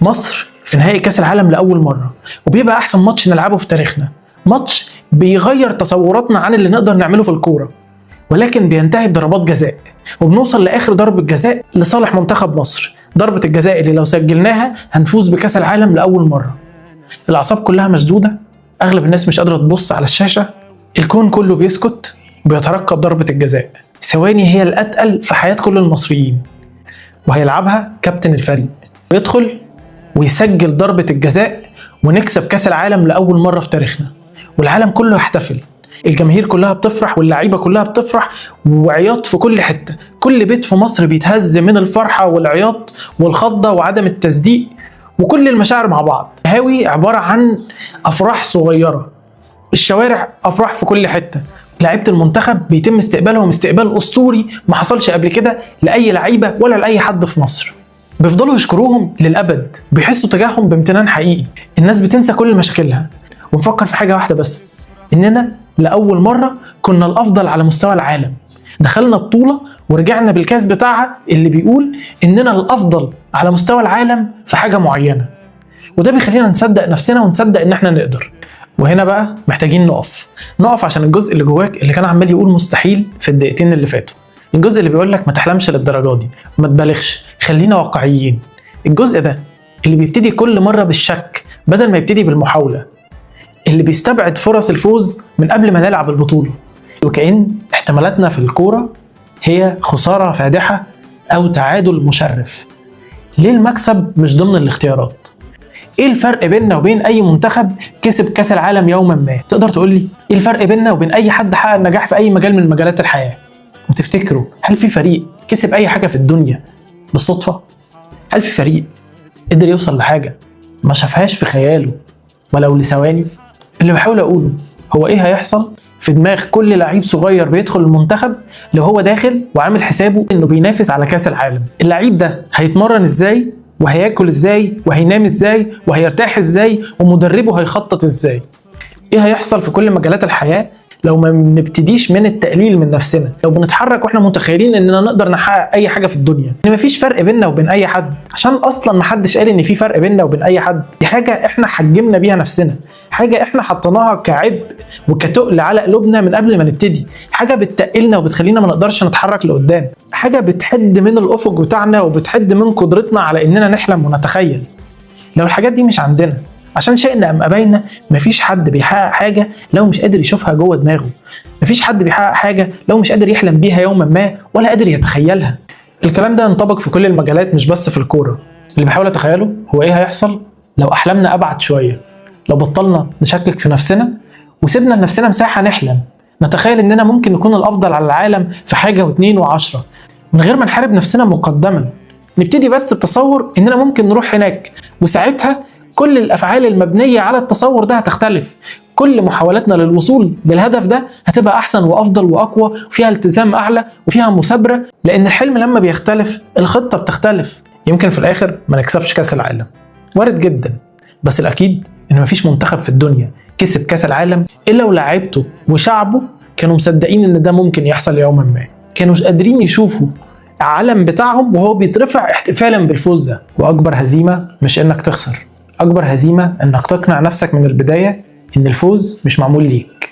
مصر في نهائي كاس العالم لاول مره، وبيبقى احسن ماتش نلعبه في تاريخنا، ماتش بيغير تصوراتنا عن اللي نقدر نعمله في الكوره، ولكن بينتهي بضربات جزاء، وبنوصل لاخر ضربه جزاء لصالح منتخب مصر، ضربه الجزاء اللي لو سجلناها هنفوز بكاس العالم لاول مره. الاعصاب كلها مشدوده، اغلب الناس مش قادره تبص على الشاشه، الكون كله بيسكت وبيترقب ضربه الجزاء. ثواني هي الاتقل في حياه كل المصريين، وهيلعبها كابتن الفريق، ويدخل ويسجل ضربة الجزاء ونكسب كاس العالم لأول مرة في تاريخنا، والعالم كله يحتفل، الجماهير كلها بتفرح واللعيبة كلها بتفرح، وعياط في كل حتة، كل بيت في مصر بيتهز من الفرحة والعياط والخضة وعدم التصديق وكل المشاعر مع بعض. هاوي عبارة عن أفراح صغيرة، الشوارع أفراح في كل حتة، لعيبة المنتخب بيتم استقبالهم استقبال أسطوري ما حصلش قبل كده لأي لعيبة ولا لأي حد في مصر، بيفضلوا يشكروهم للأبد، بيحسوا تجاههم بامتنان حقيقي. الناس بتنسى كل مشاكلها ونفكر في حاجة واحدة بس، إننا لأول مرة كنا الأفضل على مستوى العالم، دخلنا بطولة ورجعنا بالكاس بتاعها اللي بيقول إننا الأفضل على مستوى العالم في حاجة معينة، وده بيخلينا نصدق نفسنا ونصدق إن احنا نقدر. وهنا بقى محتاجين نقف عشان الجزء اللي جواك اللي كان عمال يقول مستحيل في الدقيقتين اللي فاتوا، الجزء اللي بيقول لك ما تحلمش للدرجه دي، ما تبالغش، خلينا واقعيين. الجزء ده اللي بيبتدي كل مره بالشك بدل ما يبتدي بالمحاوله، اللي بيستبعد فرص الفوز من قبل ما نلعب البطوله، وكأن احتمالاتنا في الكوره هي خساره فادحه او تعادل مشرف. ليه المكسب مش ضمن الاختيارات؟ ايه الفرق بيننا وبين اي منتخب كسب كاس العالم يوما ما؟ تقدر تقول لي ايه الفرق بيننا وبين اي حد حقق نجاح في اي مجال من مجالات الحياه؟ وتفتكروا هل في فريق كسب اي حاجه في الدنيا بالصدفه؟ هل في فريق قدر يوصل لحاجه ما شافهاش في خياله ولو لثواني؟ اللي بحاول اقوله هو ايه هيحصل في دماغ كل لعيب صغير بيدخل المنتخب لو هو داخل وعامل حسابه انه بينافس على كاس العالم. اللعيب ده هيتمرن ازاي وهياكل ازاي وهينام ازاي وهيرتاح ازاي ومدربه هيخطط ازاي؟ ايه هيحصل في كل مجالات الحياه لو ما بنبتديش من التقليل من نفسنا، لو بنتحرك واحنا متخيلين اننا نقدر نحقق اي حاجه في الدنيا، ان مفيش فرق بيننا وبين اي حد، عشان اصلا محدش قال ان في فرق بيننا وبين اي حد، دي حاجه احنا حجمنا بيها نفسنا، حاجه احنا حطيناها كعبء وكتقل على قلوبنا من قبل ما نبتدي، حاجه بتقلنا وبتخلينا ما نقدرش نتحرك لقدام، حاجه بتحد من الافق بتاعنا وبتحد من قدرتنا على اننا نحلم ونتخيل. لو الحاجات دي مش عندنا عشان شئنا ام ابينا، مفيش حد بيحقق حاجه لو مش قادر يشوفها جوه دماغه، مفيش حد بيحقق حاجه لو مش قادر يحلم بيها يوما ما ولا قادر يتخيلها. الكلام ده ينطبق في كل المجالات مش بس في الكوره. اللي بحاول اتخيله هو ايه هيحصل لو احلامنا ابعد شويه، لو بطلنا نشكك في نفسنا وسيبنا لنفسنا مساحه نحلم، نتخيل اننا ممكن نكون الافضل على العالم في حاجه واثنين وعشرة من غير ما نحارب نفسنا مقدما، نبتدي بس بتصور اننا ممكن نروح هناك، وساعتها كل الافعال المبنيه على التصور ده هتختلف، كل محاولاتنا للوصول للهدف ده هتبقى احسن وافضل واقوى وفيها التزام اعلى وفيها مثابره، لان الحلم لما بيختلف الخطه بتختلف. يمكن في الاخر ما نكسبش كاس العالم، وارد جدا، بس الاكيد ان مفيش منتخب في الدنيا كسب كاس العالم الا ولاعيبته وشعبه كانوا مصدقين ان ده ممكن يحصل يوما ما، كانوا قادرين يشوفوا العلم بتاعهم وهو بيترفع احتفالا بالفوز ده. واكبر هزيمه مش انك تخسر، اكبر هزيمه انك تقنع نفسك من البدايه ان الفوز مش معمول ليك.